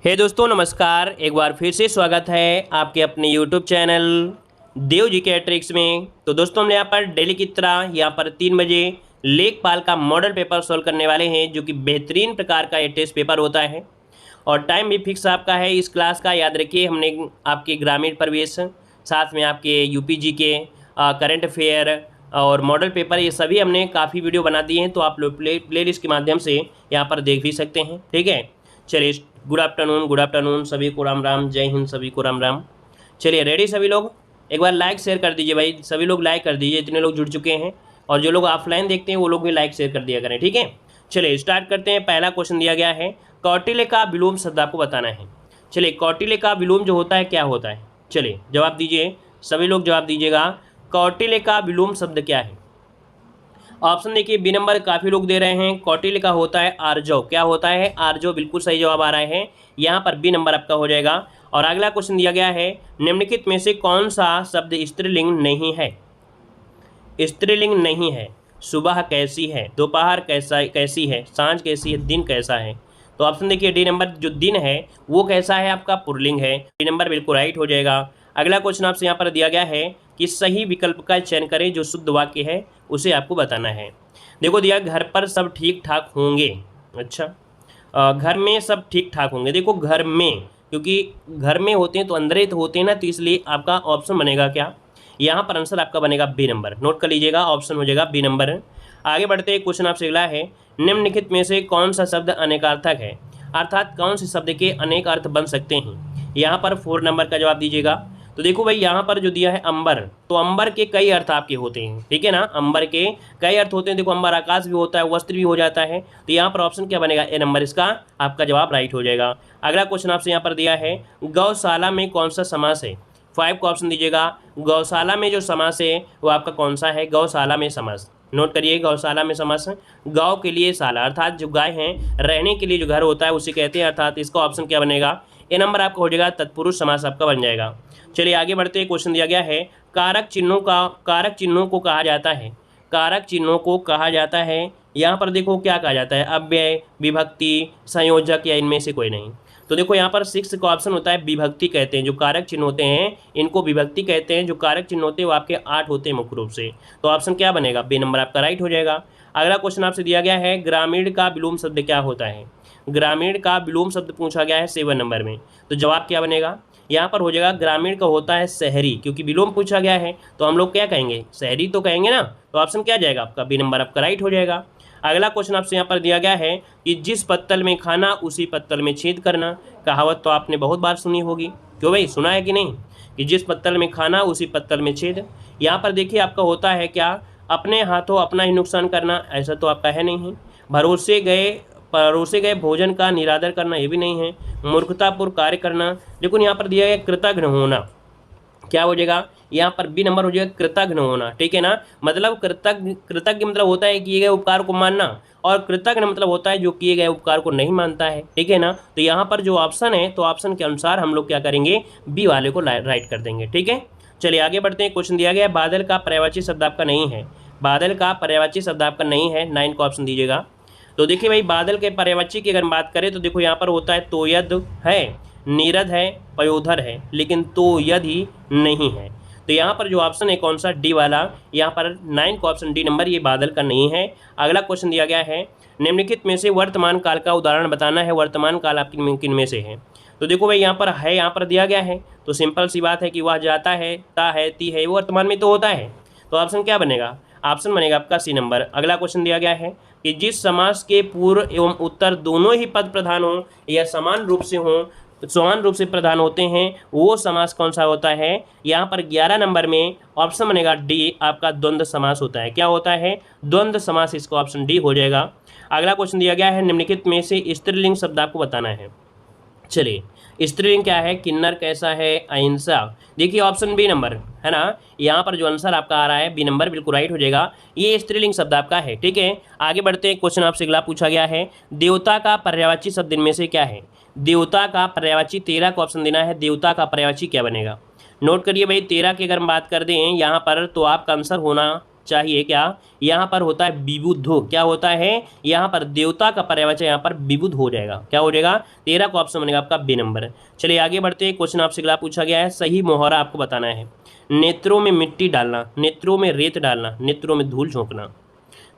हे दोस्तों नमस्कार। एक बार फिर से स्वागत है आपके अपने यूट्यूब चैनल देव जी के ट्रिक्स में। तो दोस्तों हम यहाँ पर डेली की तरह यहाँ पर 3 बजे लेखपाल का मॉडल पेपर सॉल्व करने वाले हैं, जो कि बेहतरीन प्रकार का ये टेस्ट पेपर होता है और टाइम भी फिक्स आपका है इस क्लास का। याद रखिए, हमने आपके ग्रामीण प्रवेश, साथ में आपके यूपी जी के करंट अफेयर और मॉडल पेपर, ये सभी हमने काफ़ी वीडियो बना दिए हैं, तो आप लोग प्ले लिस्ट के माध्यम से यहाँ पर देख भी सकते हैं। ठीक है, चलिए गुड आफ्टरनून सभी को राम राम, जय हिंद सभी को राम राम। चलिए रेडी सभी लोग, एक बार लाइक शेयर कर दीजिए भाई, सभी लोग लाइक कर दीजिए जितने लोग जुड़ चुके हैं, और जो लोग ऑफलाइन देखते हैं वो लोग भी लाइक शेयर कर दिया करें। ठीक है, चलिए स्टार्ट करते हैं। पहला क्वेश्चन दिया गया है, कौटिल्य का विलोम शब्द आपको बताना है। चलिए, कौटिल्य का विलोम जो होता है क्या होता है? चलिए जवाब दीजिए, सभी लोग जवाब दीजिएगा। कौटिल्य का विलोम शब्द क्या है? ऑप्शन देखिए, बी नंबर काफ़ी लोग दे रहे हैं। कौटिल्य का होता है आर्जव। क्या होता है? आर्जव। बिल्कुल सही जवाब आ रहा है, यहाँ पर बी नंबर आपका हो जाएगा। और अगला क्वेश्चन दिया गया है, निम्नलिखित में से कौन सा शब्द स्त्रीलिंग नहीं है? स्त्रीलिंग नहीं है। सुबह कैसी है, दोपहर कैसी है, सांझ कैसी है, दिन कैसा है? तो ऑप्शन देखिए, डी नंबर जो दिन है वो कैसा है आपका? पुल्लिंग है। डी नंबर बिल्कुल राइट हो जाएगा। अगला क्वेश्चन आपसे यहाँ पर दिया गया है कि सही विकल्प का चयन करें, जो शुद्ध वाक्य है उसे आपको बताना है। देखो दिया, घर पर सब ठीक ठाक होंगे। अच्छा, घर में सब ठीक ठाक होंगे। देखो घर में, क्योंकि घर में होते हैं तो अंदर ही तो होते हैं ना, तो इसलिए आपका ऑप्शन बनेगा क्या? यहाँ पर आंसर आपका बनेगा बी नंबर। नोट कर लीजिएगा, ऑप्शन हो जाएगा बी नंबर। आगे बढ़ते हैं, क्वेश्चन आपसे अगला है, निम्नलिखित में से कौन सा शब्द अनेकार्थक है? अर्थात कौन से शब्द के अनेक अर्थ बन सकते हैं? यहाँ पर 4 नंबर का जवाब दीजिएगा। तो देखो भाई, यहाँ पर जो दिया है अंबर, तो अंबर के कई अर्थ आपके होते हैं। ठीक है ना, अंबर के कई अर्थ होते हैं। देखो, अंबर आकाश भी होता है, वस्त्र भी हो जाता है, तो यहाँ पर ऑप्शन क्या बनेगा? ए नंबर, इसका आपका जवाब राइट हो जाएगा। अगला क्वेश्चन आपसे यहाँ पर दिया है, गौशाला में कौन सा समास है? 5 का ऑप्शन दीजिएगा। गौशाला में जो समास है वो आपका कौन सा है? गौशाला में समास। नोट करिए, गौशाला में समास, गौ के लिए शाला, अर्थात जो गाय हैं रहने के लिए जो घर होता है उसे कहते हैं, अर्थात इसका ऑप्शन क्या बनेगा? ए नंबर आपका हो जाएगा, तत्पुरुष समास आपका बन जाएगा। चलिए आगे बढ़ते हैं, क्वेश्चन दिया गया है, कारक चिन्हों को कहा जाता है। कारक चिन्हों को कहा जाता है, यहाँ पर देखो क्या कहा जाता है? अव्यय, विभक्ति, संयोजक, या इनमें से कोई नहीं। तो देखो यहाँ पर 6 का ऑप्शन होता है विभक्ति कहते हैं। जो कारक चिन्ह होते हैं इनको विभक्ति कहते हैं। जो कारक चिन्ह होते हैं वो आपके 8 होते हैं मुख्य रूप से। तो ऑप्शन क्या बनेगा? बी नंबर आपका राइट हो जाएगा। अगला क्वेश्चन आपसे दिया गया है, ग्रामीण का विलोम शब्द क्या होता है? ग्रामीण का विलोम शब्द पूछा गया है 7 नंबर में, तो जवाब क्या बनेगा? यहाँ पर हो जाएगा, ग्रामीण का होता है शहरी, क्योंकि विलोम पूछा गया है तो हम लोग क्या कहेंगे? शहरी तो कहेंगे ना। तो ऑप्शन क्या जाएगा आपका? बी नंबर आपका राइट हो जाएगा। अगला क्वेश्चन आपसे यहाँ पर दिया गया है कि जिस पत्तल में खाना उसी पत्तल में छेद करना। कहावत तो आपने बहुत बार सुनी होगी, क्यों भाई, सुना है कि नहीं? कि जिस पत्तल में खाना उसी पत्तल में छेद। यहाँ पर देखिए आपका होता है क्या? अपने हाथों अपना ही नुकसान करना, ऐसा तो आपका है नहीं है। परोसे गए भोजन का निरादर करना, ये भी नहीं है। मूर्खतापूर्ण कार्य करना। देखो यहाँ पर दिया गया कृतघ्न होना, क्या हो जाएगा? यहाँ पर बी नंबर हो जाएगा, कृतघ्न होना। ठीक है ना, मतलब कृतज्ञ मतलब होता है किए गए उपकार को मानना, और कृतज्ञ मतलब होता है जो किए गए उपकार को नहीं मानता है। ठीक है ना, तो यहाँ पर जो ऑप्शन है, तो ऑप्शन के अनुसार हम लोग क्या करेंगे? बी वाले को राइट कर देंगे। ठीक है, चलिए आगे बढ़ते हैं। क्वेश्चन दिया गया, बादल का पर्यायवाची शब्द आपका नहीं है। बादल का पर्यायवाची शब्द आपका नहीं है, 9 का ऑप्शन दीजिएगा। तो देखिए भाई, बादल के पर्यायवाची की अगर बात करें तो देखो यहाँ पर होता है तोयद है, नीरद है, पयोधर है, लेकिन तोयद ही नहीं है। तो यहाँ पर जो ऑप्शन है कौन सा? डी वाला। यहाँ पर 9 का ऑप्शन डी नंबर, ये बादल का नहीं है। अगला क्वेश्चन दिया गया है, निम्नलिखित में से वर्तमान काल का उदाहरण बताना है। वर्तमान काल आपकी किन में से है? तो देखो भाई, यहाँ पर है, यहाँ पर दिया गया है, तो सिंपल सी बात है कि वह जाता है, ता है, ती है, वो वर्तमान में तो होता है। तो ऑप्शन क्या बनेगा? ऑप्शन बनेगा आपका सी नंबर। अगला क्वेश्चन दिया गया है कि जिस समास के पूर्व एवं उत्तर दोनों ही पद प्रधान हों या समान रूप से प्रधान होते हैं, वो समास कौन सा होता है? यहाँ पर 11 नंबर में ऑप्शन बनेगा डी, आपका द्वंद्व समास होता है। क्या होता है? द्वंद्व समास, इसका ऑप्शन डी हो जाएगा। अगला क्वेश्चन दिया गया है, निम्नलिखित में से स्त्रीलिंग शब्द आपको बताना है। चलिए, स्त्रीलिंग क्या है? किन्नर कैसा है? अहिंसा। देखिए ऑप्शन बी नंबर है ना, यहाँ पर जो आंसर आपका आ रहा है बी नंबर बिल्कुल राइट हो जाएगा। ये स्त्रीलिंग शब्द आपका है। ठीक है, आगे बढ़ते हैं। क्वेश्चन आपसे अगला पूछा गया है, देवता का पर्यायवाची शब्द इनमें से क्या है? देवता का पर्यायवाची, 13 का ऑप्शन देना है। देवता का पर्यायवाची क्या बनेगा? नोट करिए भाई, 13 की अगर हम बात कर दें यहाँ पर, तो आपका आंसर होना चाहिए क्या, यहाँ पर होता है विबुध हो, क्या होता है यहाँ पर देवता का पर्यायवाची यहाँ पर विबुध हो जाएगा, क्या हो जाएगा 13 का ऑप्शन बनेगा आपका बी नंबर। चलिए आगे बढ़ते हैं, क्वेश्चन आपसे अगला पूछा गया है, सही मोहरा आपको बताना है। नेत्रों में मिट्टी डालना, नेत्रों में रेत डालना, नेत्रों में धूल झोंकना।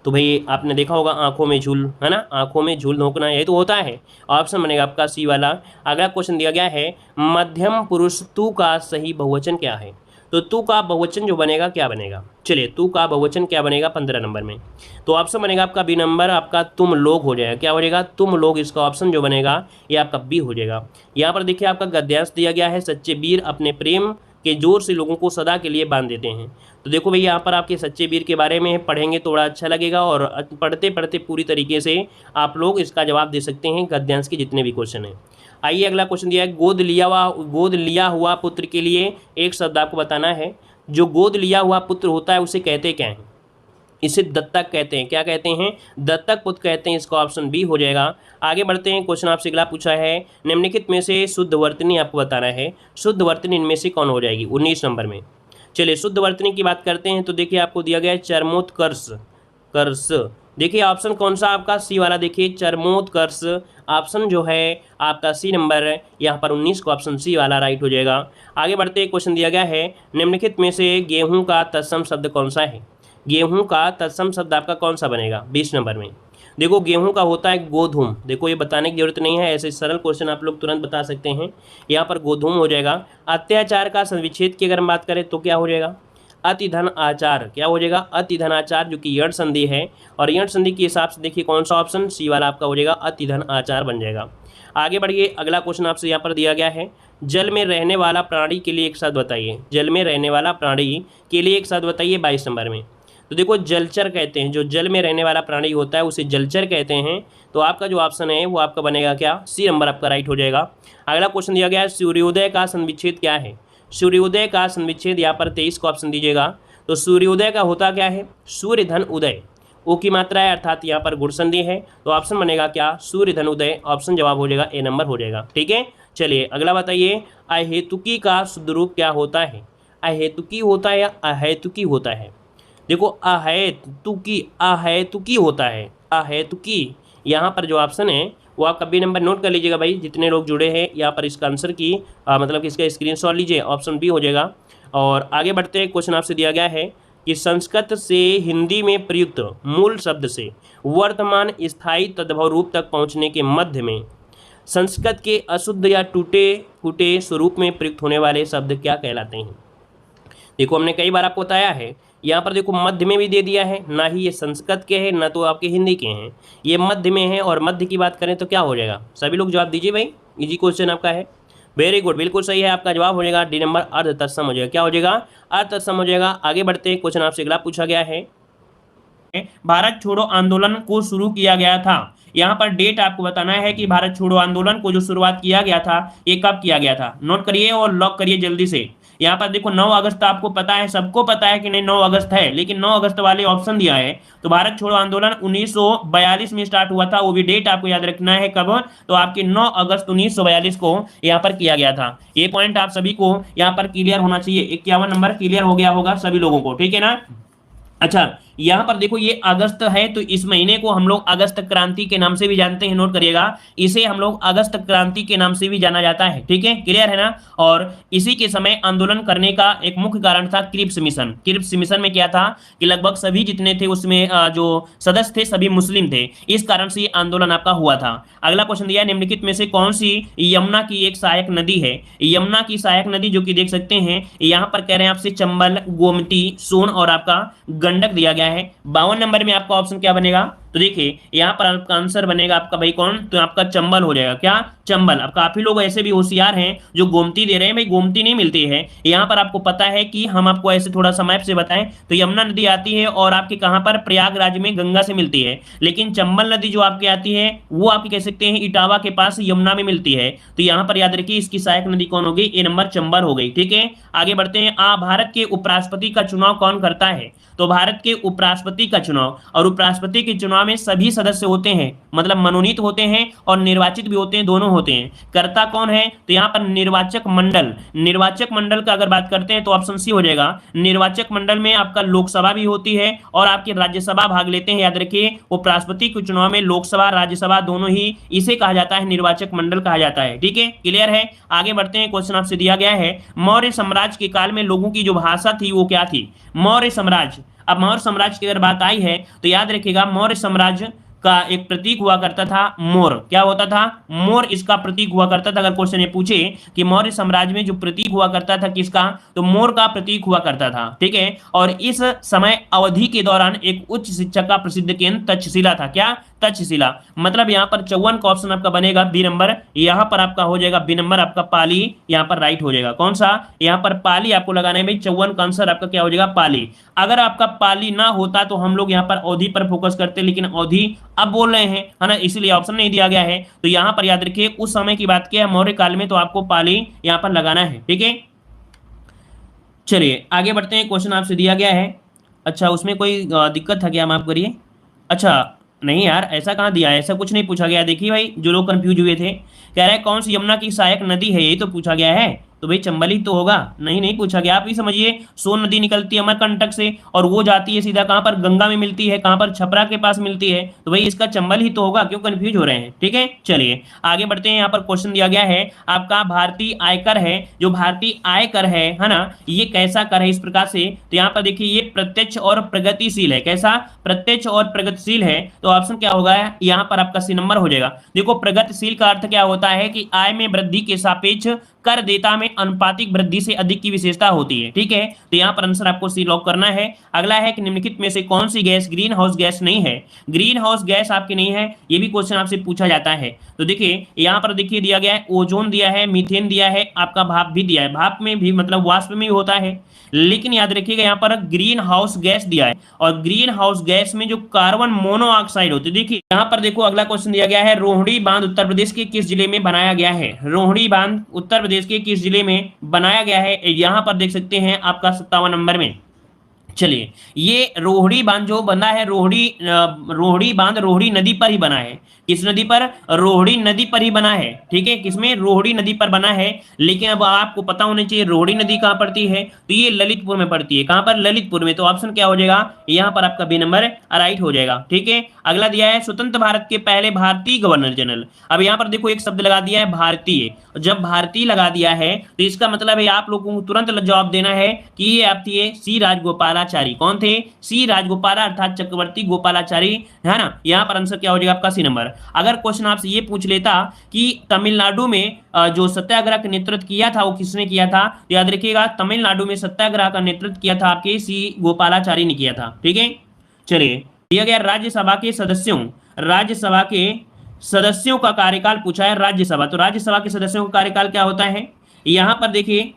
तो भाई आपने देखा होगा आंखों में झूल, है ना, आंखों में झूल झोंकना, यही तो होता है। ऑप्शन बनेगा आपका सी वाला। अगला क्वेश्चन दिया गया है, मध्यम पुरुष तू का सही बहुवचन क्या है। तो तू का बहुवचन जो बनेगा क्या बनेगा, चलिए तू का बहुवचन क्या बनेगा 15 नंबर में। तो ऑप्शन बनेगा आपका बी नंबर, आपका तुम लोग हो जाएगा, क्या हो जाएगा तुम लोग, इसका ऑप्शन जो बनेगा ये आपका बी हो जाएगा। यहाँ पर देखिए आपका गद्यांश दिया गया है, सच्चे वीर अपने प्रेम के जोर से लोगों को सदा के लिए बांध देते हैं। तो देखो भाई यहाँ पर आपके सच्चे वीर के बारे में पढ़ेंगे तो बड़ा अच्छा लगेगा, और पढ़ते पढ़ते पूरी तरीके से आप लोग इसका जवाब दे सकते हैं गद्यांश के जितने भी क्वेश्चन हैं। आइए अगला क्वेश्चन दिया है, गोद लिया हुआ पुत्र के लिए एक शब्द आपको बताना है। जो गोद लिया हुआ पुत्र होता है उसे कहते क्या हैं, इसे दत्तक कहते हैं, क्या कहते हैं दत्तक पुत्र कहते हैं, इसका ऑप्शन बी हो जाएगा। आगे बढ़ते हैं, क्वेश्चन आपसे अगला पूछा है, निम्नलिखित में से शुद्ध वर्तनी आपको बताना है, शुद्ध वर्तनी इनमें से कौन हो जाएगी 19 नंबर में। चलिए शुद्ध वर्तनी की बात करते हैं, तो देखिए आपको दिया गया है चरमोत्कर्ष कर्ष, देखिए ऑप्शन कौन सा आपका सी वाला, देखिए चरमोत्कर्ष ऑप्शन जो है आपका सी नंबर है, यहाँ पर 19 का ऑप्शन सी वाला राइट हो जाएगा। आगे बढ़ते क्वेश्चन दिया गया है, निम्नलिखित में से गेहूं का तत्सम शब्द कौन सा है। गेहूं का तत्सम शब्द आपका कौन सा बनेगा 20 नंबर में। देखो गेहूं का होता है गोधूम, देखो ये बताने की जरूरत नहीं है, ऐसे सरल क्वेश्चन आप लोग तुरंत बता सकते हैं, यहाँ पर गोधूम हो जाएगा। अत्याचार का संविच्छेद की अगर हम बात करें तो क्या हो जाएगा अति धन आचार, क्या हो जाएगा अति धन आचार, जो कि यण संधि है, और यण संधि के हिसाब से देखिए कौन सा ऑप्शन सी वाला आपका हो जाएगा अति धन आचार बन जाएगा। आगे बढ़िए, अगला क्वेश्चन आपसे यहाँ पर दिया गया है, जल में रहने वाला प्राणी के लिए एक शब्द बताइए, जल में रहने वाला प्राणी के लिए एक शब्द बताइए 22 नंबर में। तो देखो जलचर कहते हैं, जो जल में रहने वाला प्राणी होता है उसे जलचर कहते हैं। तो आपका जो ऑप्शन है वो आपका बनेगा क्या सी नंबर आपका राइट हो जाएगा। अगला क्वेश्चन दिया गया है, सूर्योदय का संविच्छेद क्या है। सूर्योदय का संविच्छेद यहाँ पर 23 का ऑप्शन दीजिएगा। तो सूर्योदय का होता क्या है सूर्य धन उदय, ओ की मात्रा है अर्थात यहाँ पर गुण संधि है, तो ऑप्शन बनेगा क्या सूर्य धन उदय, ऑप्शन जवाब हो जाएगा ए नंबर हो जाएगा। ठीक है, चलिए अगला बताइए, अहेतुकी का शुद्ध रूप क्या होता है। अहेतुकी होता है या अहेतुकी होता है। देखो अहेतुकी होता है, अहेतुकी यहाँ पर जो ऑप्शन है वो आप कभी नंबर नोट कर लीजिएगा भाई, जितने लोग जुड़े हैं यहाँ पर इसका आंसर की मतलब कि इसका स्क्रीनशॉट लीजिए, ऑप्शन बी हो जाएगा। और आगे बढ़ते हैं, क्वेश्चन आपसे दिया गया है कि संस्कृत से हिंदी में प्रयुक्त मूल शब्द से वर्तमान स्थायी तद्भव रूप तक पहुँचने के मध्य में संस्कृत के अशुद्ध या टूटे फूटे स्वरूप में प्रयुक्त होने वाले शब्द क्या कहलाते हैं। देखो हमने कई बार आपको बताया है, यहाँ पर देखो मध्य में भी दे दिया है, ना ही ये संस्कृत के हैं ना तो आपके हिंदी के हैं, ये मध्य में है, और मध्य की बात करें तो क्या हो जाएगा, सभी लोग जवाब दीजिए भाई, इजी क्वेश्चन आपका है, वेरी गुड बिल्कुल सही है, आपका जवाब हो जाएगा डी नंबर अर्ध तत्सम हो जाएगा, क्या हो जाएगा अर्ध तत्सम हो जाएगा। आगे बढ़ते हैं, क्वेश्चन आपसे अगला पूछा गया है, भारत छोड़ो आंदोलन को शुरू किया गया था, यहाँ पर डेट आपको बताना है कि भारत छोड़ो आंदोलन को जो शुरुआत किया गया था ये कब किया गया था, नोट करिए और लॉक करिए जल्दी से। यहाँ पर देखो 9 अगस्त आपको पता है, सबको पता है कि नहीं 9 अगस्त है, लेकिन 9 अगस्त वाले ऑप्शन दिया है। तो भारत छोड़ो आंदोलन 1942 में स्टार्ट हुआ था, वो भी डेट आपको याद रखना है कब, तो आपके 9 अगस्त 1942 को यहाँ पर किया गया था। ये पॉइंट आप सभी को यहाँ पर क्लियर होना चाहिए, 51 नंबर क्लियर हो गया होगा सभी लोगों को, ठीक है ना। अच्छा यहाँ पर देखो ये अगस्त है, तो इस महीने को हम लोग अगस्त क्रांति के नाम से भी जानते हैं, नोट करिएगा, इसे हम लोग अगस्त क्रांति के नाम से भी जाना जाता है, ठीक है क्लियर है ना। और इसी के समय आंदोलन करने का एक मुख्य कारण था क्रिप्स मिशन। क्रिप्स मिशन में क्या था कि लगभग सभी जितने थे उसमें जो सदस्य थे सभी मुस्लिम थे, इस कारण से आंदोलन आपका हुआ था। अगला क्वेश्चन दिया, निम्नलिखित में से कौन सी यमुना की एक सहायक नदी है। यमुना की सहायक नदी जो कि देख सकते हैं यहाँ पर कह रहे हैं आपसे चंबल, गोमती, सोन और आपका गंडक दिया गया है। 52 नंबर में आपका ऑप्शन क्या बनेगा, तो देखिए यहाँ पर आपका आंसर बनेगा आपका भाई कौन, तो आपका चंबल हो जाएगा, क्या चंबल। अब काफी लोग ऐसे भी होशियार हैं जो गोमती दे रहे हैं, भाई गोमती नहीं मिलती है, यहाँ पर आपको पता है कि हम आपको ऐसे थोड़ा सा मैप से बताएं तो यमुना नदी आती है और आपके कहाँ पर प्रयागराज में गंगा से मिलती है, लेकिन चंबल नदी जो आपकी आती है वो आपकी कह सकते हैं इटावा के पास यमुना में मिलती है। तो यहाँ पर याद रखिए इसकी सहायक नदी कौन हो गई, ए नंबर चंबल हो गई, ठीक है। आगे बढ़ते हैं, भारत के उपराष्ट्रपति का चुनाव कौन करता है। तो भारत के उपराष्ट्रपति का चुनाव और उपराष्ट्रपति के चुनाव चुनाव में सभी सदस्य होते हैं, मतलब मनोनीत होते हैं और निर्वाचित भी होते हैं, दोनों होते हैं। कर्ता कौन है? तो यहाँ पर निर्वाचक मंडल। निर्वाचक मंडल का अगर बात करते हैं तो ऑप्शन सी हो जाएगा। निर्वाचक मंडल में आपका लोकसभा भी होती है और आपकी राज्यसभा भाग लेते हैं। याद रखिए, वो राष्ट्रपति के चुनाव में लोकसभा राज्यसभा दोनों ही, इसे कहा जाता है निर्वाचक मंडल कहा जाता है। ठीक है, क्लियर है। आगे बढ़ते हैं, क्वेश्चन आपसे दिया गया है मौर्य साम्राज्य के काल में लोगों की जो भाषा थी वो क्या थी? मौर्य साम्राज्य। अब मौर्य साम्राज्य की अगर बात आई है तो याद रखिएगा, मौर्य साम्राज्य का एक प्रतीक हुआ करता था मोर। क्या होता था? मोर इसका प्रतीक हुआ करता था। अगर क्वेश्चन ये पूछे कि मौर्य साम्राज्य में जो प्रतीक हुआ करता था किसका, तो मोर का प्रतीक हुआ करता था। ठीक है, और इस समय अवधि के दौरान एक उच्च शिक्षा का प्रसिद्ध केंद्र तक्षशिला था। क्या? तक्षशिला। मतलब यहाँ पर 54 का ऑप्शन आपका बनेगा बी नंबर। यहाँ पर आपका हो जाएगा बी नंबर, आपका पाली यहाँ पर राइट हो जाएगा। कौन सा? यहाँ पर पाली आपको लगाना है भाई। 54 का आंसर आपका क्या हो जाएगा? पाली। अगर आपका पाली ना होता तो हम लोग यहाँ पर अवधि पर फोकस करते, लेकिन अवधि अब बोल रहे हैं, है ना, इसलिए ऑप्शन नहीं दिया गया है। तो यहाँ पर याद रखिए, उस समय की बात किया है मौर्य काल में, तो आपको पाली यहाँ पर लगाना है। ठीक है, चलिए आगे बढ़ते हैं। क्वेश्चन आपसे दिया गया है, अच्छा उसमें कोई दिक्कत था क्या? माफ करिए। अच्छा नहीं यार, ऐसा कहाँ दिया है, ऐसा कुछ नहीं पूछा गया। देखिए भाई, जो लोग कंफ्यूज हुए थे, कह रहे हैं कौन सी यमुना की सहायक नदी है, यही तो पूछा गया है। तो भाई चंबल ही तो होगा। नहीं नहीं पूछा गया, आप ही समझिए। सोन नदी निकलती है अमरकंटक से और वो जाती है सीधा कहाँ पर? गंगा में मिलती है। कहाँ पर? छपरा के पास मिलती है। तो भाई इसका चंबल ही तो होगा, क्यों कंफ्यूज हो रहे हैं? ठीक है, चलिए आगे बढ़ते हैं। यहाँ पर क्वेश्चन दिया गया है आपका, भारतीय आयकर है, जो भारतीय आयकर है ना, ये कैसा कर है इस प्रकार से? तो यहाँ पर देखिए, ये प्रत्यक्ष और प्रगतिशील है। कैसा? प्रत्यक्ष और प्रगतिशील है। तो ऑप्शन क्या होगा यहाँ पर? आपका सी नंबर हो जाएगा। देखो, प्रगतिशील का अर्थ क्या होता है कि आय में वृद्धि के सापेक्ष कर देता में अनुपातिक वृद्धि से अधिक की विशेषता होती है। ठीक है, तो यहाँ पर आंसर आपको सी लॉक करना है। अगला है कि निम्नलिखित में से कौन सी गैस ग्रीन हाउस गैस नहीं है? ग्रीन हाउस गैस आपकी नहीं है, ये भी क्वेश्चन आपसे पूछा जाता है। तो देखिए यहाँ पर देखिए दिया गया है, ओजोन दिया है, मीथेन दिया है, आपका भाप भी दिया है। भाप में भी मतलब वाष्प में भी होता है, लेकिन याद रखिएगा यहाँ पर ग्रीन हाउस गैस दिया है, और ग्रीन हाउस गैस में जो कार्बन मोनोऑक्साइड होती है। देखिए यहाँ पर देखो, अगला क्वेश्चन दिया गया है, रोहिणी बांध उत्तर प्रदेश के किस जिले में बनाया गया है? रोहिणी बांध उत्तर प्रदेश के किस जिले में बनाया गया है? यहाँ पर देख सकते हैं आपका 57 नंबर में। चलिए, ये रोहिणी बांध जो बना है, रोहिणी बांध रोहिणी नदी पर ही बना है। किस नदी पर? रोहिणी नदी पर ही बना है। ठीक है, किसमें? रोहिणी नदी पर बना है। लेकिन अब आपको पता होना चाहिए रोहिणी नदी कहाँ पड़ती है, तो ये ललितपुर में पड़ती है। कहाँ पर? ललितपुर में। तो ऑप्शन क्या हो जाएगा यहाँ पर? आपका बी नंबर राइट हो जाएगा। ठीक है, अगला दिया है स्वतंत्र भारत के पहले भारतीय गवर्नर जनरल। अब यहाँ पर देखो, एक शब्द लगा दिया है भारतीय। जब भारतीय लगा दिया है तो इसका मतलब है आप लोगों को तुरंत जवाब देना है कि ये आप थे सी राजगोपालाचारी। कौन थे? सी राजगोपाला अर्थात चक्रवर्ती गोपालाचारी, है ना। यहाँ पर आंसर क्या हो जाएगा? आपका सी नंबर। अगर क्वेश्चन आपसे ये पूछ लेता कि तमिलनाडु में जो सत्याग्रह का नेतृत्व किया था वो किसने किया था, तो याद रखिएगा, तमिलनाडु में सत्याग्रह का नेतृत्व किया था आपके सी गोपालाचारी ने किया था। ठीक है, चलिए दिया गया राज्यसभा के सदस्यों, राज्यसभा के सदस्यों का कार्यकाल पूछा है। राज्यसभा, तो राज्यसभा के सदस्यों का कार्यकाल क्या होता है? यहां पर देखिए,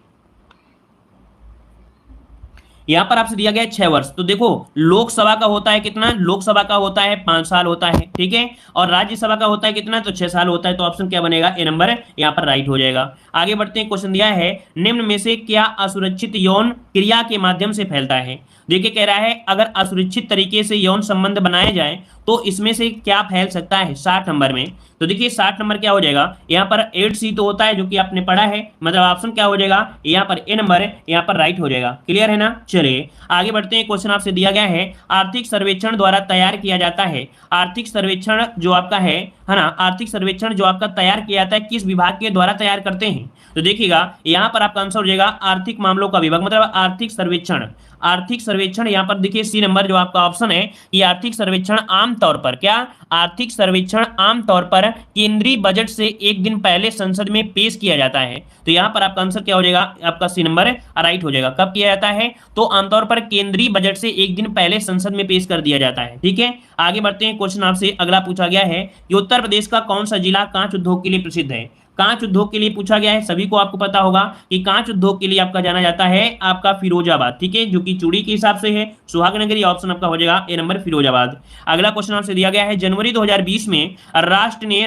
यहां पर आपसे दिया गया है 6 वर्ष। तो देखो, लोकसभा का होता है कितना? लोकसभा का होता है 5 साल होता है। ठीक है, और राज्यसभा का होता है कितना? तो 6 साल होता है। तो ऑप्शन क्या बनेगा? ए नंबर यहां पर राइट हो जाएगा। आगे बढ़ते हैं, क्वेश्चन दिया है, निम्न में से क्या असुरक्षित यौन क्रिया के माध्यम से फैलता है? देखिए कह रहा है अगर असुरक्षित तरीके से यौन संबंध बनाए जाए तो इसमें से क्या फैल सकता है 60 नंबर में। तो देखिए 60 नंबर क्या हो जाएगा, यहाँ पर 8C तो होता है जो कि आपने पढ़ा है, मतलब ऑप्शन क्या हो जाएगा यहाँ पर ए नंबर है, यहाँ पर राइट हो जाएगा। क्लियर है ना। चलिए आगे बढ़ते हैं, क्वेश्चन आपसे दिया गया है आर्थिक सर्वेक्षण द्वारा तैयार किया जाता है। आर्थिक सर्वेक्षण जो आपका है ना, आर्थिक सर्वेक्षण जो आपका तैयार किया जाता है किस विभाग के द्वारा तैयार करते हैं। तो देखिएगा यहाँ पर आपका आंसर हो जाएगा आर्थिक मामलों का विभाग, मतलब आर्थिक सर्वेक्षण। आर्थिक सर्वेक्षण यहाँ पर देखिए सी नंबर जो आपका ऑप्शन है, ये आर्थिक सर्वेक्षण आमतौर पर क्या, आर्थिक सर्वेक्षण आमतौर पर केंद्रीय बजट से एक दिन पहले संसद में पेश किया जाता है। तो यहाँ पर आपका आंसर क्या हो जाएगा, आपका सी नंबर राइट हो जाएगा। कब किया जाता है, तो आमतौर पर केंद्रीय बजट से एक दिन पहले संसद में पेश कर दिया जाता है। ठीक है, आगे बढ़ते हैं, क्वेश्चन आपसे अगला पूछा गया है कि उत्तर प्रदेश का कौन सा जिला कांच उद्योग के लिए प्रसिद्ध है। कांच उद्योग के लिए पूछा गया है, सभी को आपको पता होगा कि कांच उद्योग के लिए आपका जाना जाता है आपका फिरोजाबाद। ठीक है, जो कि चूड़ी के हिसाब से है, सुहागनगरी ऑप्शन आपका हो जाएगा ए नंबर फिरोजाबाद। अगला क्वेश्चन आपसे दिया गया है जनवरी 2020 में राष्ट्र ने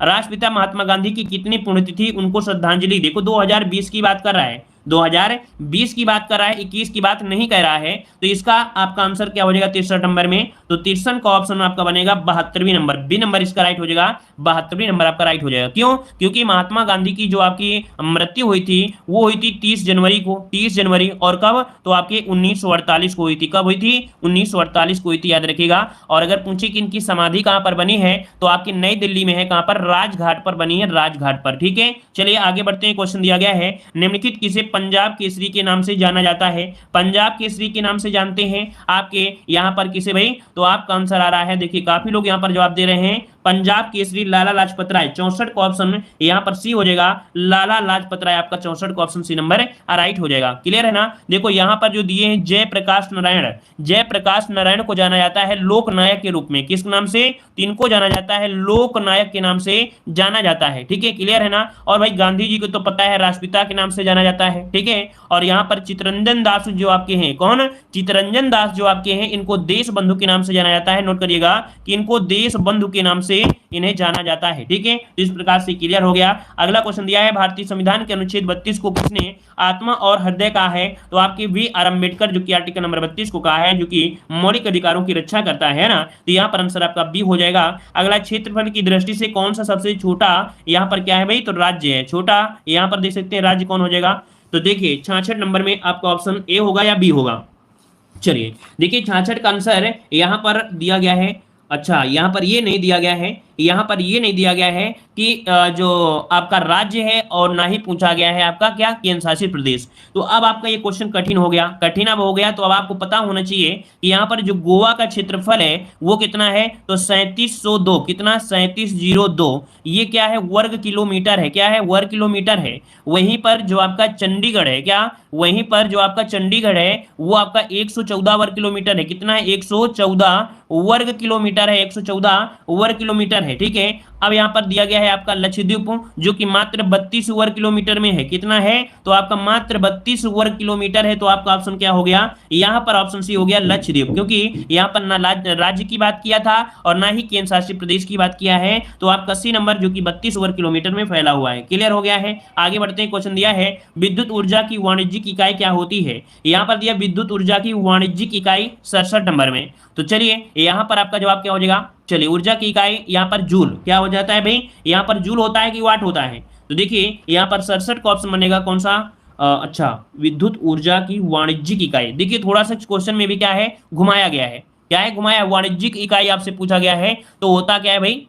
राष्ट्रपिता महात्मा गांधी की कितनी पुण्यतिथि उनको श्रद्धांजलि, देखो 2020 की बात कर रहा है, 2020 की बात कर रहा है, 21 की बात नहीं कह रहा है। तो इसका आपका आंसर क्या हो जाएगा 63 नंबर में? तो 63 का ऑप्शन आपका बनेगा 72वीं नंबर, बी नंबर इसका राइट हो जाएगा, 72वीं नंबर आपका राइट हो जाएगा। क्यों? क्योंकि महात्मा गांधी की जो आपकी मृत्यु हुई थी वो हुई थी 30 जनवरी को, 30 जनवरी, और कब? तो आपके 1948 को हुई थी। कब हुई थी? 1948 को हुई थी, याद रखिएगा। और अगर पूछे कि इनकी समाधि कहां पर बनी है तो आपकी नई दिल्ली में है। कहां पर? राजघाट पर बनी है, राजघाट पर। ठीक है, चलिए आगे बढ़ते हैं। क्वेश्चन दिया गया है, निम्नलिखित किसे पंजाब केसरी के नाम से जाना जाता है? पंजाब केसरी के नाम से जानते हैं आपके यहां पर किसे भाई? तो आपका आंसर आ रहा है, देखिए काफी लोग यहां पर जवाब दे रहे हैं पंजाब केसरी लाला लाजपत राय। 64 का ऑप्शन यहां पर सी हो जाएगा, लाला लाजपत राय आपका 64 का ऑप्शन सी नंबर राइट हो जाएगा। क्लियर है ना? देखो यहां पर जो दिए हैं जयप्रकाश नारायण, जयप्रकाश नारायण को जाना जाता है लोकनायक के रूप में। किस नाम से? इनको जाना जाता है लोकनायक के नाम से जाना जाता है। ठीक है, क्लियर है ना? और भाई गांधी जी को तो पता है राष्ट्रपिता के नाम से जाना जाता है। ठीक है, और यहां पर चित्तरंजन दास जो आपके हैं, कौन? चित्तरंजन दास जो आपके हैं, इनको देश बंधु के नाम से जाना जाता है। नोट करिएगा कि इनको देश बंधु के नाम से इन्हें जाना जाता है। ठीक है, तो इस प्रकार से क्लियर हो गया। अगला क्वेश्चन दिया है, भारतीय संविधान के अनुच्छेद 32 को किसने आत्मा और हृदय कहा है? तो आपके बी.आर. अम्बेडकर जो कि आर्टिकल नंबर 32 को कहा है, जो कि मौलिक अधिकारों की रक्षा करता है ना। तो यहाँ पर आंसर आपका बी हो जाएगा। अगला, क्षेत्रफल की दृष्टि से कौन सा सबसे छोटा यहाँ पर क्या है भाई? तो राज्य है छोटा। यहाँ पर देख सकते हैं राज्य कौन हो जाएगा? तो देखिए 66 नंबर में आपका ऑप्शन ए होगा या बी होगा? चलिए देखिए 66 का आंसर यहाँ पर दिया गया है। अच्छा, यहाँ पर ये नहीं दिया गया है, यहाँ पर ये नहीं दिया गया है कि जो आपका राज्य है, और ना ही पूछा गया है आपका क्या? केंद्र शासित प्रदेश। तो अब आपका ये क्वेश्चन कठिन हो गया, कठिन अब हो गया। तो अब आपको पता होना चाहिए कि यहाँ पर जो गोवा का क्षेत्रफल है वो कितना है? तो 3702, कितना? 3702। ये क्या है? वर्ग किलोमीटर है। क्या है? वर्ग किलोमीटर है। वहीं पर जो आपका चंडीगढ़ है, क्या? वहीं पर जो आपका चंडीगढ़ है वो आपका 114 वर्ग किलोमीटर है। कितना है? 114 वर्ग किलोमीटर है, 114 वर्ग किलोमीटर है। ठीक है, अब यहां पर दिया गया है आपका लक्षद्वीप, जो कि मात्र 32 वर्ग किलोमीटर में है। कितना है? तो आपका मात्र 32 वर्ग किलोमीटर है। तो आपका ऑप्शन क्या हो गया? यहां पर ऑप्शन सी हो गया लक्षद्वीप, क्योंकि यहां पर ना राज्य की बात किया था और ना ही केंद्र शासित प्रदेश की बात किया है। तो आपका सी नंबर जो कि 32 वर्ग किलोमीटर में फैला हुआ है। क्लियर हो गया है? आगे बढ़ते हैं। क्वेश्चन दिया है, विद्युत ऊर्जा की वाणिज्यिक इकाई क्या होती है? यहां पर दिया विद्युत ऊर्जा की वाणिज्यिक इकाई 67 नंबर में। तो चलिए यहां पर आपका जवाब क्या हो जाएगा? चलिए, ऊर्जा की इकाई यहाँ पर जूल क्या हो जाता है भाई? यहाँ पर जूल होता है कि वाट होता है? तो देखिए यहाँ पर 67 का ऑप्शन बनेगा कौन सा? अच्छा, विद्युत ऊर्जा की वाणिज्यिक इकाई। देखिए थोड़ा सा क्वेश्चन में भी क्या है, घुमाया गया है। क्या है? घुमाया। वाणिज्यिक इकाई आपसे पूछा गया है, तो होता क्या है भाई?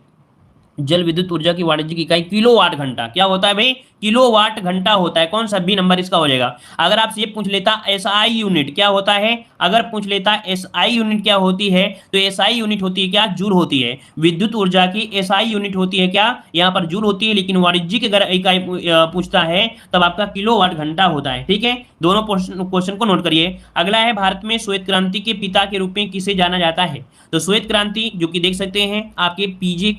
जल विद्युत ऊर्जा की वाणिज्यिक इकाई किलोवाट घंटा। क्या होता है भाई? किलोवाट घंटा होता है। कौन सा? बी नंबर इसका हो जाएगा। अगर आपसे ये पूछ लेता एसआई यूनिट क्या होता है, अगर पूछ लेता एसआई यूनिट क्या होती है, तो एसआई यूनिट होती है क्या? जूल होती है। विद्युत ऊर्जा की एसआई यूनिट होती है क्या? यहाँ पर जूल होती है। लेकिन वाणिज्यिक अगर इकाई पूछता है तब आपका किलोवाट घंटा होता है। ठीक है, दोनों क्वेश्चन को नोट करिए। अगला है, भारत में श्वेत क्रांति के पिता के रूप में किसे जाना जाता है? तो श्वेत क्रांति जो कि देख सकते हैं आपके पीजी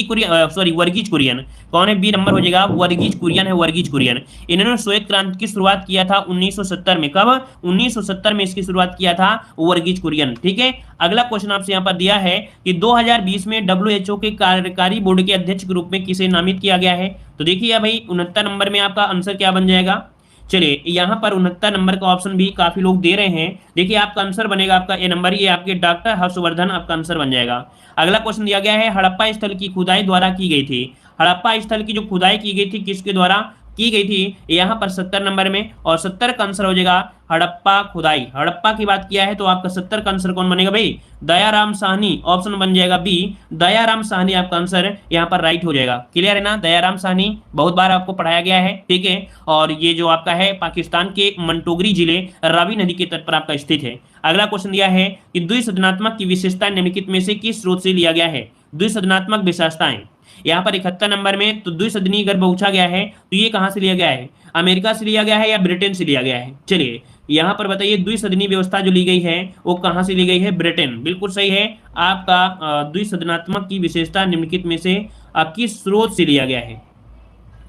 कुरियन, सॉरी वर्गीज कुरियन। कौन है? बी नंबर हो जाएगा, वर्गीज कुरियन है, वर्गीज कुरियन। इन्होंने श्वेत क्रांति की शुरुआत किया था 1970 में। कब? 1970 में इसकी शुरुआत किया था वर्गीज कुरियन। ठीक है, अगला क्वेश्चन आपसे यहाँ पर दिया है कि 2020 में WHO के कार्यकारी बोर्ड के अध्यक्ष के रूप में किसे नामित किया गया है? तो देखिए भाई 69 नंबर में आपका आंसर क्या बन जाएगा? चलिए यहाँ पर 69 नंबर का ऑप्शन भी काफी लोग दे रहे हैं। देखिए आपका आंसर बनेगा आपका ए नंबर, ये आपके डॉक्टर हर्षवर्धन आपका आंसर बन जाएगा। अगला क्वेश्चन दिया गया है, हड़प्पा स्थल की खुदाई द्वारा की गई थी। हड़प्पा स्थल की जो खुदाई की गई थी किसके द्वारा की गई थी? यहाँ पर 70 नंबर में, और 70 का आंसर हो जाएगा हड़प्पा खुदाई। हड़प्पा की बात किया है तो आपका 70 का आंसर कौन बनेगा भाई? दयाराम साहनी। ऑप्शन बन जाएगा बी, दयाराम साहनी आपका आंसर यहाँ पर राइट हो जाएगा। क्लियर है ना? दयाराम साहनी बहुत बार आपको पढ़ाया गया है। ठीक है, और ये जो आपका है पाकिस्तान के मंटोगरी जिले रावी नदी के तट पर आपका स्थित है। अगला क्वेश्चन दिया है कि द्विसदनात्मक की विशेषता निम्नलिखित में से किस स्रोत से लिया गया है? द्विसदनात्मक विशेषताएं यहाँ पर 71 नंबर में। तो द्विसदनीय गर्भ पूछा गया है, तो ये कहां से लिया गया है? अमेरिका से लिया गया है या ब्रिटेन से लिया गया है? चलिए यहाँ पर बताइए, द्विसदनीय व्यवस्था जो ली गई है वो कहां से ली गई है? ब्रिटेन। बिल्कुल सही है आपका। द्विसदनात्मक की विशेषता निम्नलिखित में से किस स्रोत से लिया गया है?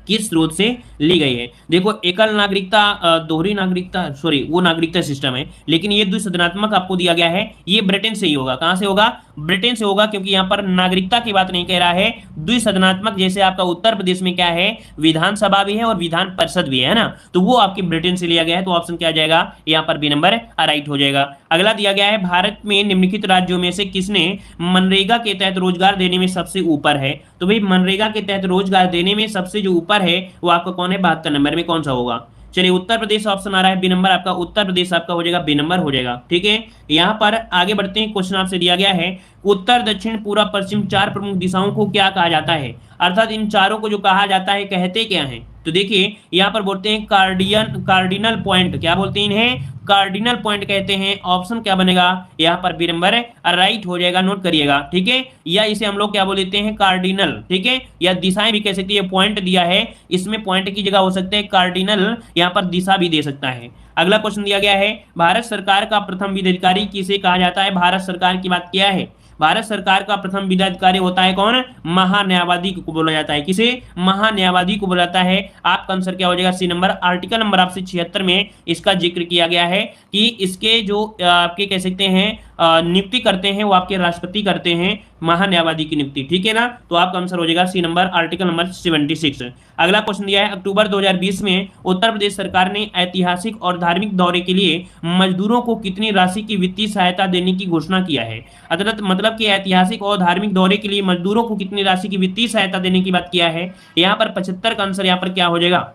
किस स्रोत से ली गई है? देखो एकल नागरिकता, दोहरी नागरिकता, सॉरी वो नागरिकता सिस्टम है, लेकिन ये द्विसदनात्मक आपको दिया गया है, ये ब्रिटेन से ही होगा। कहां से होगा? ब्रिटेन से होगा, क्योंकि यहाँ पर नागरिकता की बात नहीं कह रहा है। द्विसदनात्मक जैसे आपका उत्तर प्रदेश में क्या है, विधानसभा भी है और विधान परिषद भी है ना, तो वो आपकी ब्रिटेन से लिया गया है। तो ऑप्शन क्या आ जाएगा यहाँ पर बी नंबर राइट हो जाएगा। अगला दिया गया है, भारत में निम्नलिखित राज्यों में से किसने मनरेगा के तहत रोजगार देने में सबसे ऊपर है। तो भाई मनरेगा के तहत रोजगार देने में सबसे जो ऊपर है वो आपका कौन है, 72 नंबर में कौन सा होगा। चलिए उत्तर प्रदेश ऑप्शन आ रहा है बी नंबर, आपका उत्तर प्रदेश आपका हो जाएगा बी नंबर हो जाएगा। ठीक है, यहाँ पर आगे बढ़ते हैं। क्वेश्चन आपसे दिया गया है, उत्तर दक्षिण पूर्व पश्चिम चार प्रमुख दिशाओं को क्या कहा जाता है। अर्थात इन चारों को जो कहा जाता है कहते क्या है। तो देखिए यहाँ पर बोलते हैं कार्डिनल पॉइंट, क्या बोलते हैं इन्हें, कार्डिनल पॉइंट कहते हैं। ऑप्शन क्या बनेगा यहाँ पर बी नंबर राइट हो जाएगा, नोट करिएगा। ठीक है, या इसे हम लोग क्या बोल देते हैं, कार्डिनल। ठीक है, या दिशाएं भी कह सकते हैं, पॉइंट दिया है इसमें पॉइंट की जगह हो सकते हैं कार्डिनल, यहाँ पर दिशा भी दे सकता है। अगला क्वेश्चन दिया गया है, भारत सरकार का प्रथम विधाधिकारी किसे कहा जाता है। भारत सरकार की बात किया है, भारत सरकार का प्रथम विधाधिकारी होता है कौन, महान्यायवादी को बोला जाता है। किसे, महान्यायवादी को बोला जाता है। आपका आंसर क्या हो जाएगा, सी नंबर। आर्टिकल नंबर आपसे 76 में इसका जिक्र किया गया है कि इसके जो आपके कह सकते हैं नियुक्ति करते हैं वो आपके राष्ट्रपति करते हैं महान्यायवादी की नियुक्ति। ठीक है ना, तो आपका आंसर हो जाएगा सी नंबर, आर्टिकल नंबर 76। अगला क्वेश्चन दिया है, अक्टूबर 2020 में उत्तर प्रदेश सरकार ने ऐतिहासिक और धार्मिक दौरे के लिए मजदूरों को कितनी राशि की वित्तीय सहायता देने की घोषणा किया है। अर्थात मतलब कि ऐतिहासिक और धार्मिक दौरे के लिए मजदूरों को कितनी राशि की वित्तीय सहायता देने की बात किया है। यहाँ पर 75 का आंसर यहाँ पर क्या हो जाएगा,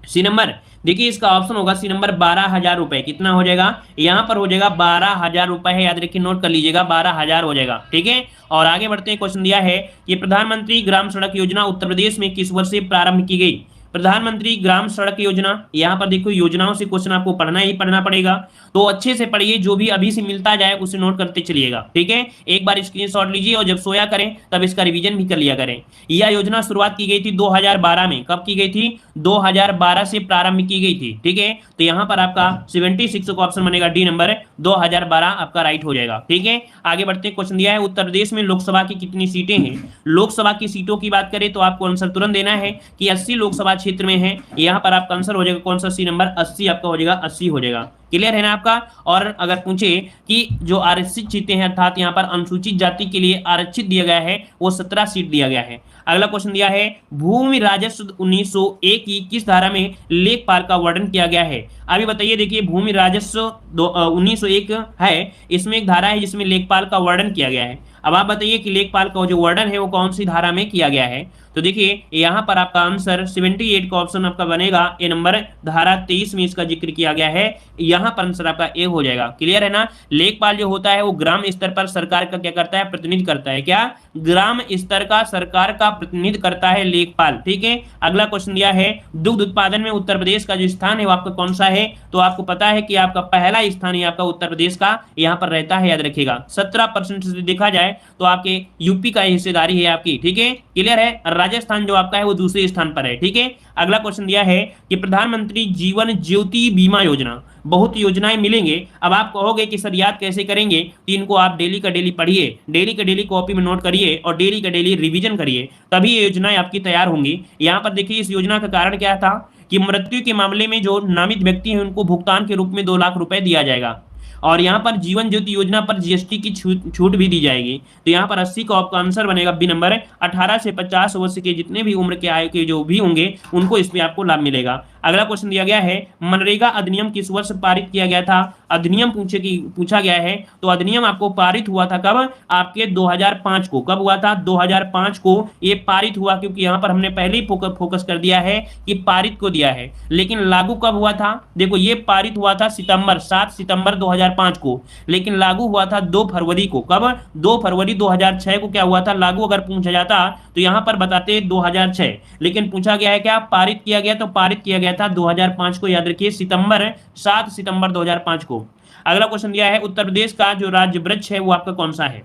सी नंबर। देखिए इसका ऑप्शन होगा सी नंबर 12,000 रुपए। कितना हो जाएगा, यहाँ पर हो जाएगा 12,000 रुपए है, याद रखिए, नोट कर लीजिएगा, 12,000 हो जाएगा। ठीक है, और आगे बढ़ते हैं। क्वेश्चन दिया है कि प्रधानमंत्री ग्राम सड़क योजना उत्तर प्रदेश में किस वर्ष से प्रारंभ की गई। प्रधानमंत्री ग्राम सड़क योजना, यहाँ पर देखो योजनाओं से क्वेश्चन आपको पढ़ना ही पढ़ना पड़ेगा, तो अच्छे से पढ़िए, जो भी अभी से मिलता जाए उसे नोट करते चलिएगा। ठीक है, एक बार स्क्रीनशॉट लीजिए और जब सोया करें तब इसका रिवीजन भी कर लिया करें। यह योजना शुरुआत की गई थी 2012 में। कब की गई थी, 2012 से प्रारंभ की गई थी। ठीक है, तो यहाँ पर आपका 76 का ऑप्शन बनेगा डी नंबर, 2012 आपका राइट हो जाएगा। ठीक है, आगे बढ़ते हैं। क्वेश्चन दिया है, उत्तर प्रदेश में लोकसभा की कितनी सीटें हैं। लोकसभा की सीटों की बात करें तो आपको आंसर तुरंत देना है कि 80 लोकसभा क्षेत्र में है। यहाँ पर आपका आंसर हो जाएगा कौन सा, सी नंबर 80 आपका हो जाएगा, 80 हो जाएगा। क्लियर है ना आपका। और अगर पूछे कि जो आरक्षित सीटें हैं, अर्थात यहाँ पर अनुसूचित जाति के लिए आरक्षित दिया गया है, वो 17 सीट दिया गया है। अगला क्वेश्चन दिया है, भूमि राजस्व 1901 की किस धारा में लेखपाल का वर्णन किया गया है। अभी बताइए, देखिए भूमि राजस्व 1901 है, इसमें एक धारा है जिसमें लेखपाल का वर्णन किया गया है। अब आप बताइए कि लेखपाल का जो वर्णन है वो कौन सी धारा में किया गया है। तो देखिए यहाँ पर आपका आंसर 78 का ऑप्शन आपका बनेगा ए नंबर, धारा 23 में इसका जिक्र किया गया है। यहाँ पर आंसर आपका ए हो जाएगा। क्लियर है ना। लेखपाल जो होता है वो ग्राम स्तर पर सरकार का क्या करता है, प्रतिनिधित्व करता है। क्या, ग्राम स्तर का सरकार का प्रतिनिधित्व करता है लेखपाल। ठीक है, अगला क्वेश्चन दिया है, दुग्ध उत्पादन में उत्तर प्रदेश का जो स्थान है वो आपका कौन सा है। तो आपको पता है कि आपका पहला स्थान है आपका उत्तर प्रदेश का यहाँ पर रहता है, याद रखिएगा। 17% से देखा जाए तो आपके यूपी का हिस्सेदारी है आपकी। ठीक है, क्लियर है। राजस्थान जो आपका है वो दूसरे स्थान पर है। ठीक है, अगला क्वेश्चन दिया है कि प्रधानमंत्री जीवन ज्योति बीमा योजना, बहुत योजनाएं मिलेंगे। अब आप कहोगे कि सर याद कैसे करेंगे, तो इनको आप डेली का डेली पढ़िए, डेली का डेली कॉपी में नोट करिए और डेली का डेली रिवीजन करिए, तभी ये योजनाएं आपकी तैयार होंगी। यहाँ पर देखिए इस योजना का कारण क्या था कि मृत्यु के मामले में जो नामित व्यक्ति हैं उनको भुगतान के रूप में 2 लाख रुपए दिया जाएगा, और यहाँ पर जीवन ज्योति योजना पर जीएसटी की छूट भी दी जाएगी। तो यहाँ पर 80 का आपका आंसर बनेगा बी नंबर। 18 से 50 वर्ष के जितने भी उम्र के आयु के जो भी होंगे उनको इसमें आपको लाभ मिलेगा। अगला क्वेश्चन दिया गया है, मनरेगा अधिनियम किस वर्ष पारित किया गया था। अधिनियम पूछा गया है, तो अधिनियम आपको पारित हुआ था कब, आपके 2005 को। कब हुआ था, 2005 को ये पारित हुआ, क्योंकि यहाँ पर हमने पहले ही फोकस कर दिया है कि पारित को दिया है, लेकिन लागू कब हुआ था। देखो ये पारित हुआ था 7 सितंबर 2005 को, लेकिन लागू हुआ था 2 फरवरी को। कब, 2 फरवरी 2006 को क्या हुआ था लागू। अगर पूछा जाता तो यहाँ पर बताते 2006, लेकिन पूछा गया है क्या, पारित किया गया, तो पारित किया गया था 2005 को, याद रखिए 7 सितंबर 2005 को। अगला क्वेश्चन दिया है, उत्तर प्रदेश का जो राज्य वृक्ष है वो आपका कौन सा है।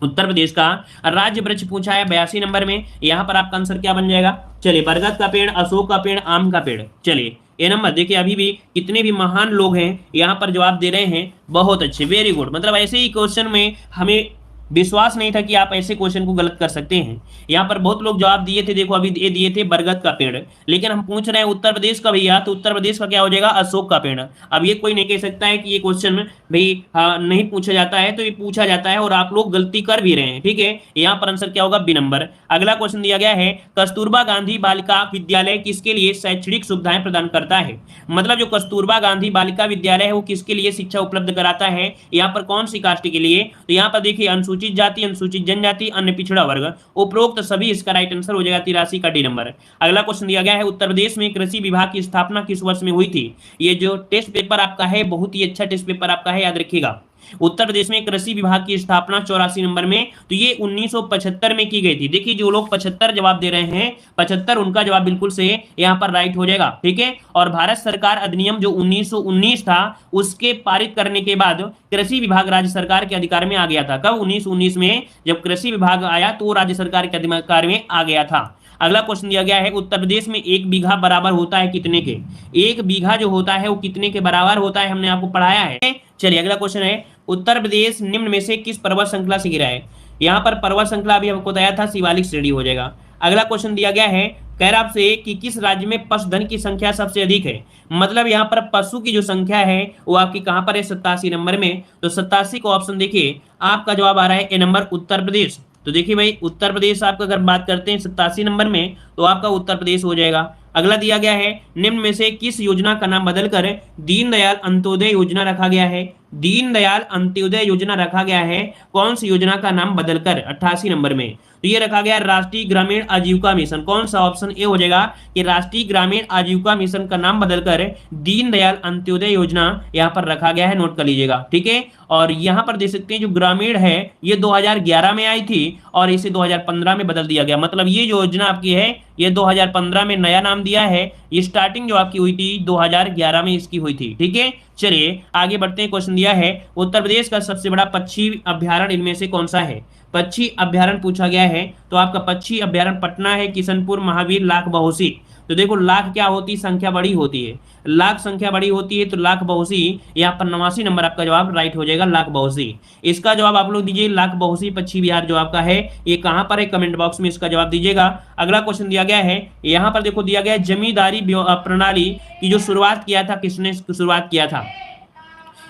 उत्तर प्रदेश का राज्य वृक्ष पूछा है 82 नंबर में। यहाँ पर आपका आंसर क्या बन जाएगा, चलिए बरगद का पेड़, अशोक का पेड़, आम का पेड़। चलिए ये नंबर देखिए, अभी भी कितने भी महान लोग हैं यहाँ पर जवाब दे रहे हैं, बहुत अच्छे, वेरी गुड। मतलब ऐसे ही क्वेश्चन में हमें विश्वास नहीं था कि आप ऐसे क्वेश्चन को गलत कर सकते हैं। यहाँ पर बहुत लोग जवाब दिए थे, देखो अभी ये दिए थे बरगद का पेड़, लेकिन हम पूछ रहे हैं उत्तर प्रदेश का भैया, तो उत्तर प्रदेश का क्या हो जाएगा, अशोक का पेड़। अब ये कोई नहीं कह सकता है कि ये क्वेश्चन भाई नहीं पूछा जाता है, तो ये पूछा जाता है और आप लोग गलती कर भी रहे हैं, ठीक है। यहाँ पर आंसर क्या होगा, बी नंबर। अगला क्वेश्चन दिया गया है, कस्तूरबा गांधी बालिका विद्यालय किसके लिए शैक्षणिक सुविधाएं प्रदान करता है। मतलब जो कस्तूरबा गांधी बालिका विद्यालय है वो किसके लिए शिक्षा उपलब्ध कराता है, यहाँ पर कौन सी कास्ट के लिए, तो यहाँ पर देखिए अनुसूचित जाति, अनुसूचित जनजाति, अन्य पिछड़ा वर्ग, उपरोक्त सभी, इसका राइट आंसर हो जाएगा 83 का डी नंबर। अगला क्वेश्चन दिया गया है, उत्तर प्रदेश में कृषि विभाग की स्थापना किस वर्ष में हुई थी। ये जो टेस्ट पेपर आपका है बहुत ही अच्छा टेस्ट पेपर आपका है, याद रखिएगा। उत्तर प्रदेश में कृषि विभाग की स्थापना 84 नंबर में, तो ये 1975 में की गई थी। देखिए जो लोग 75 जवाब दे रहे हैं, 75 उनका जवाब बिल्कुल से यहाँ पर राइट हो जाएगा, ठीक है। और भारत सरकार अधिनियम जो 1919 था उसके पारित करने के बाद कृषि विभाग राज्य सरकार के अधिकार में आ गया था। कब, 1919 में जब कृषि विभाग आया तो राज्य सरकार के अधिकार में आ गया था। अगला क्वेश्चन दिया गया है, उत्तर प्रदेश में 1 बीघा बराबर होता है कितने के। 1 बीघा जो होता है वो कितने के बराबर होता है, हमने आपको पढ़ाया है। चलिए अगला क्वेश्चन है, उत्तर प्रदेश निम्न में से किस पर्वत श्रृंखला से घिरा है। यहाँ पर पर्वत श्रृंखला अभी हमको बताया था, शिवालिक श्रेणी हो जाएगा। अगला क्वेश्चन दिया गया है, कह रहा आपसे कि किस राज्य में पशुधन की संख्या सबसे अधिक है। मतलब यहाँ पर पशु की जो संख्या है वो आपकी कहाँ पर है, 87 नंबर में। तो 87 को ऑप्शन देखिए, आपका जवाब आ रहा है ए नंबर, उत्तर प्रदेश। तो देखिए भाई उत्तर प्रदेश आपका अगर बात करते हैं 87 नंबर में, तो आपका उत्तर प्रदेश हो जाएगा। अगला दिया गया है, निम्न में से किस योजना का नाम बदलकर दीनदयाल अंत्योदय योजना रखा गया है। दीनदयाल अंत्योदय योजना रखा गया है, कौन सी योजना का नाम बदलकर, 88 नंबर में। तो ये रखा गया राष्ट्रीय ग्रामीण आजीविका मिशन। कौन सा, ऑप्शन ए हो जाएगा कि राष्ट्रीय ग्रामीण आजीविका मिशन का नाम बदलकर दीनदयाल अंत्योदय योजना यहाँ पर रखा गया है, नोट कर लीजिएगा, ठीक है। और यहाँ पर देख सकते हैं जो ग्रामीण है ये 2011 में आई थी और इसे 2015 में बदल दिया गया। मतलब ये जो योजना आपकी है ये 2015 में नया नाम दिया है, ये स्टार्टिंग जो आपकी हुई थी 2011 में इसकी हुई थी, ठीक है। चलिए आगे बढ़ते हैं। क्वेश्चन दिया है, उत्तर प्रदेश का सबसे बड़ा पक्षी अभ्यारण्य इनमें से कौन सा है। पक्षी अभ्यारण्य पूछा गया है, तो आपका पक्षी अभ्यारण्य पटना है, किशनपुर, महावीर, लाख बहोसी। तो देखो लाख क्या होती, संख्या बड़ी होती है, लाख संख्या बड़ी होती है, तो लाख बहोसी यहाँ पर 89 नंबर आपका जवाब राइट हो जाएगा, लाख बहोसी। इसका जवाब आप लोग दीजिए, लाख बहोसी पक्षी विहार जो आपका है ये कहाँ पर है, कमेंट बॉक्स में इसका जवाब दीजिएगा। अगला क्वेश्चन दिया गया है, यहाँ पर देखो दिया गया है, जमींदारी प्रणाली की जो शुरुआत किया था, किसने शुरुआत किया था।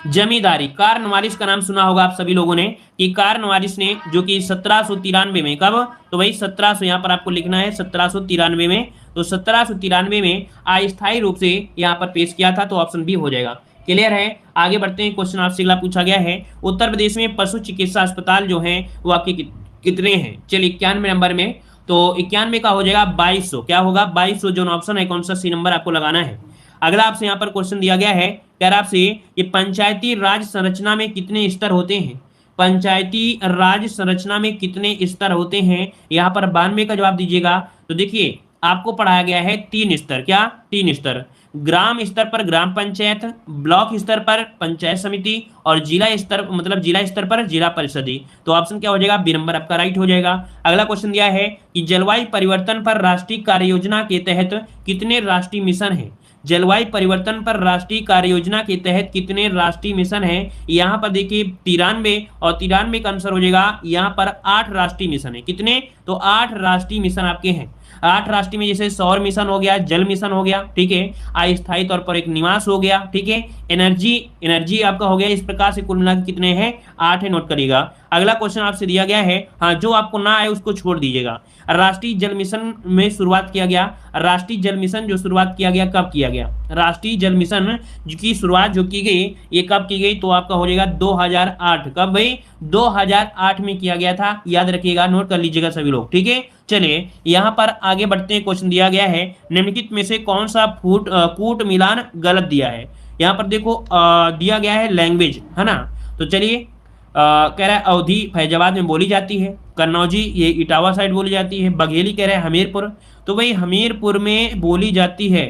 जमींदारी, कार्नवालिस का नाम सुना होगा आप सभी लोगों ने, कि कार्नवालिस ने, जो कि 1793 में, कब, तो भाई 1700 यहाँ पर आपको लिखना है 1793 में। तो 1793 में अस्थायी रूप से यहाँ पर पेश किया था, तो ऑप्शन बी हो जाएगा। क्लियर है, आगे बढ़ते हैं। क्वेश्चन आपसे अगला पूछा गया है, उत्तर प्रदेश में पशु चिकित्सा अस्पताल जो है वो आपके कितने हैं। चलिए 91 नंबर में, तो 91 का हो जाएगा 2200। क्या होगा, 2200 जो ऑप्शन है, कौन सा सी नंबर आपको लगाना है। अगला आपसे यहाँ पर क्वेश्चन दिया गया है, कह रहा आपसे ये पंचायती राज संरचना में कितने स्तर होते हैं। पंचायती राज संरचना में कितने स्तर होते हैं, यहाँ पर 92 का जवाब दीजिएगा। तो देखिए आपको पढ़ाया गया है 3 स्तर, क्या 3 स्तर, ग्राम स्तर पर ग्राम पंचायत, ब्लॉक स्तर पर पंचायत समिति, और जिला स्तर मतलब जिला स्तर पर जिला परिषद। तो ऑप्शन क्या हो जाएगा, बी नंबर आपका राइट हो जाएगा। अगला क्वेश्चन दिया है कि जलवायु परिवर्तन पर राष्ट्रीय कार्य योजना के तहत कितने राष्ट्रीय मिशन हैं। जलवायु परिवर्तन पर राष्ट्रीय कार्य योजना के तहत कितने राष्ट्रीय मिशन हैं, यहाँ पर देखिए 93, और 93 का आंसर हो जाएगा यहाँ पर 8 राष्ट्रीय मिशन है। कितने, तो 8 राष्ट्रीय मिशन आपके हैं। 8 राष्ट्रीय में जैसे सौर मिशन हो गया, जल मिशन हो गया, ठीक है, अस्थायी तौर पर एक निवास हो गया, ठीक है, एनर्जी आपका हो गया। इस प्रकार से कुल मिलाकर कितने हैं, 8 है, नोट करिएगा। अगला क्वेश्चन आपसे दिया गया है, हाँ जो आपको ना आए उसको छोड़ दीजिएगा। राष्ट्रीय जल मिशन में शुरुआत किया गया, राष्ट्रीय जल मिशन जो शुरुआत किया गया, कब किया गया। राष्ट्रीय जल मिशन की शुरुआत जो की गई ये कब की गई, तो आपका हो जाएगा 2008। कब भाई, 2008 में किया गया था, याद रखिएगा, नोट कर लीजिएगा सभी लोग, ठीक है। चलिए यहाँ पर आगे बढ़ते हैं। क्वेश्चन दिया गया है, निम्नलिखित में से कौन सा कूट मिलान गलत दिया है। यहाँ पर देखो दिया गया है लैंग्वेज, है ना। तो चलिए कह रहा है अवधी फैजाबाद में बोली जाती है, कन्नौजी ये इटावा साइड बोली जाती है, बघेली कह रहा है हमीरपुर। तो भाई हमीरपुर में बोली जाती है,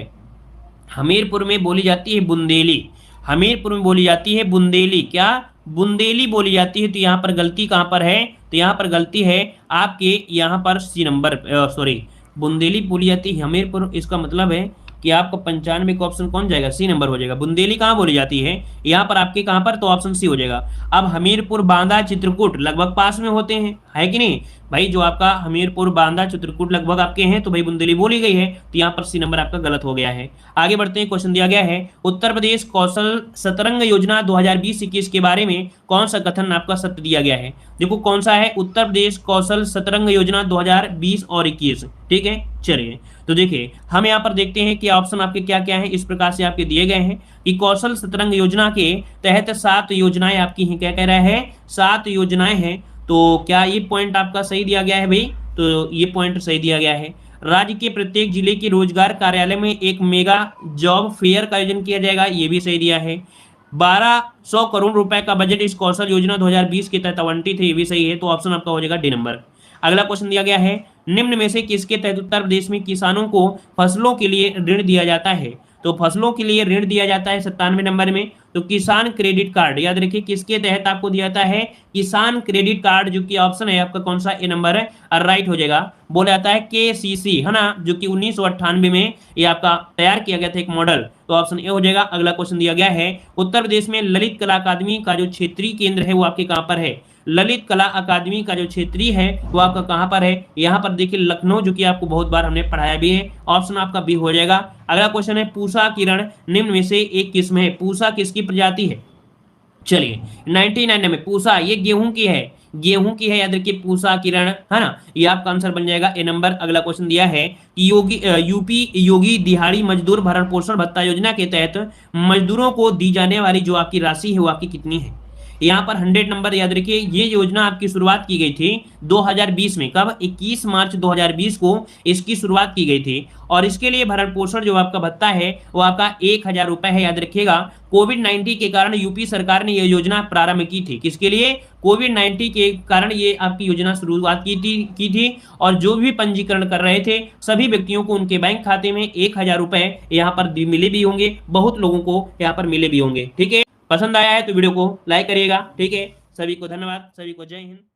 हमीरपुर में बोली जाती है बुंदेली, हमीरपुर में बोली जाती है बुंदेली, क्या बुंदेली बोली जाती है। तो यहाँ पर गलती कहाँ पर है, तो यहाँ पर गलती है आपके यहाँ पर सी नंबर, सॉरी बुंदेली बोली जाती है हमीरपुर। इसका मतलब है कि आपका 95 का ऑप्शन कौन जाएगा, सी नंबर हो जाएगा। बुंदेली कहाँ बोली जाती है यहाँ पर आपके, कहाँ पर, तो ऑप्शन सी हो जाएगा। अब हमीरपुर, बांदा, चित्रकूट लगभग पास में होते हैं, है कि नहीं भाई। जो आपका हमीरपुर, बांदा, चित्रकूट लगभग आपके हैं, तो भाई बुंदेली बोली गई है, तो यहाँ पर सी नंबर आपका गलत हो गया है। आगे बढ़ते हैं, क्वेश्चन दिया गया है उत्तर प्रदेश कौशल सतरंग योजना 2020-21 के बारे में कौन सा कथन आपका सत्य दिया गया है। देखो कौन सा है, उत्तर प्रदेश कौशल सतरंग योजना 2020 और 21, ठीक है। चलिए तो देखिए हम यहाँ पर देखते हैं कि ऑप्शन आपके क्या क्या हैं, इस प्रकार से आपके दिए गए हैं कि कौशल सतरंग योजना के तहत 7 योजनाएं आपकी हैं। क्या कह रहा है, 7 योजनाएं हैं। तो क्या ये पॉइंट आपका सही दिया गया है भाई, तो ये पॉइंट सही दिया गया है। राज्य के प्रत्येक जिले के रोजगार कार्यालय में एक मेगा जॉब फेयर का आयोजन किया जाएगा, ये भी सही दिया है। 1200 करोड़ रुपए का बजट इस कौशल योजना 2020 के तहत आवंटित है, ये भी सही है। तो ऑप्शन आपका हो जाएगा डी नंबर। अगला क्वेश्चन दिया गया है निम्न में से किसके तहत उत्तर प्रदेश में किसानों को फसलों के लिए ऋण दिया जाता है। तो फसलों के लिए ऋण दिया जाता है 97 नंबर में, तो किसान क्रेडिट कार्ड, याद रखिए किसके तहत आपको दिया जाता है, किसान क्रेडिट कार्ड, जो कि ऑप्शन है आपका कौन सा, ए नंबर है, राइट हो जाएगा। बोला जाता है केसीसी, है ना, जो कि 1998 में ये आपका तैयार किया गया था एक मॉडल, तो ऑप्शन ए हो जाएगा। अगला क्वेश्चन दिया गया है उत्तर प्रदेश में ललित कला अकादमी का जो क्षेत्रीय केंद्र है वो आपके कहां पर है। ललित कला अकादमी का जो क्षेत्रीय है वो आपका कहां पर है, यहाँ पर देखिए लखनऊ, जो कि आपको बहुत बार हमने पढ़ाया भी है। ऑप्शन आपका बी हो जाएगा। अगला क्वेश्चन है पूसा किरण निम्न में से एक किस्म है, पूसा किसकी प्रजाति है। चलिए 99 में पूसा, ये गेहूं की है, गेहूं की है, याद रखिए पूसा किरण, है ना, ये आपका आंसर बन जाएगा ए नंबर। अगला क्वेश्चन दिया है कि यूपी योगी दिहाड़ी मजदूर भरण पोषण भत्ता योजना के तहत मजदूरों को दी जाने वाली जो आपकी राशि है वो आपकी कितनी है। यहाँ पर 100 नंबर, याद रखिए ये योजना आपकी शुरुआत की गई थी 2020 में, कब, 21 मार्च 2020 को इसकी शुरुआत की गई थी। और इसके लिए भरण पोषण जो आपका भत्ता है वो आपका 1000 रुपए है, याद रखिएगा। कोविड-19 के कारण यूपी सरकार ने यह योजना प्रारंभ की थी, किसके लिए, कोविड-19 के कारण ये आपकी योजना शुरुआत की थी। और जो भी पंजीकरण कर रहे थे सभी व्यक्तियों को उनके बैंक खाते में 1000 रुपए यहाँ पर मिले भी होंगे, बहुत लोगों को यहाँ पर मिले भी होंगे, ठीक है। पसंद आया है तो वीडियो को लाइक करिएगा, ठीक है। सभी को धन्यवाद, सभी को जय हिंद।